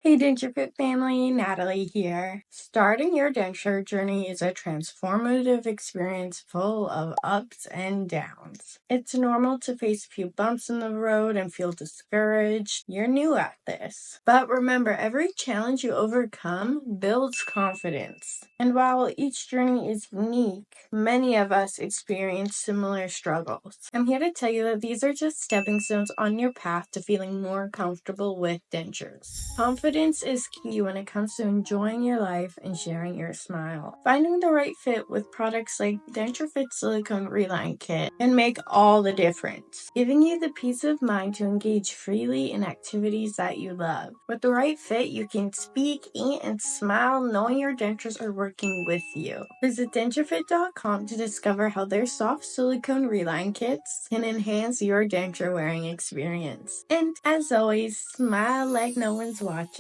Hey DensureFit family, Natalie here. Starting your denture journey is a transformative experience full of ups and downs. It's normal to face a few bumps in the road and feel discouraged. You're new at this. But remember, every challenge you overcome builds confidence. And while each journey is unique, many of us experience similar struggles. I'm here to tell you that these are just stepping stones on your path to feeling more comfortable with dentures. Confidence is key when it comes to enjoying your life and sharing your smile. Finding the right fit with products like DensureFit Silicone Reline Kit can make all the difference, giving you the peace of mind to engage freely in activities that you love. With the right fit, you can speak, eat, and smile knowing your dentures are working with you. Visit DensureFit.com to discover how their soft silicone reline kits can enhance your denture wearing experience. And as always, smile like no one's watching.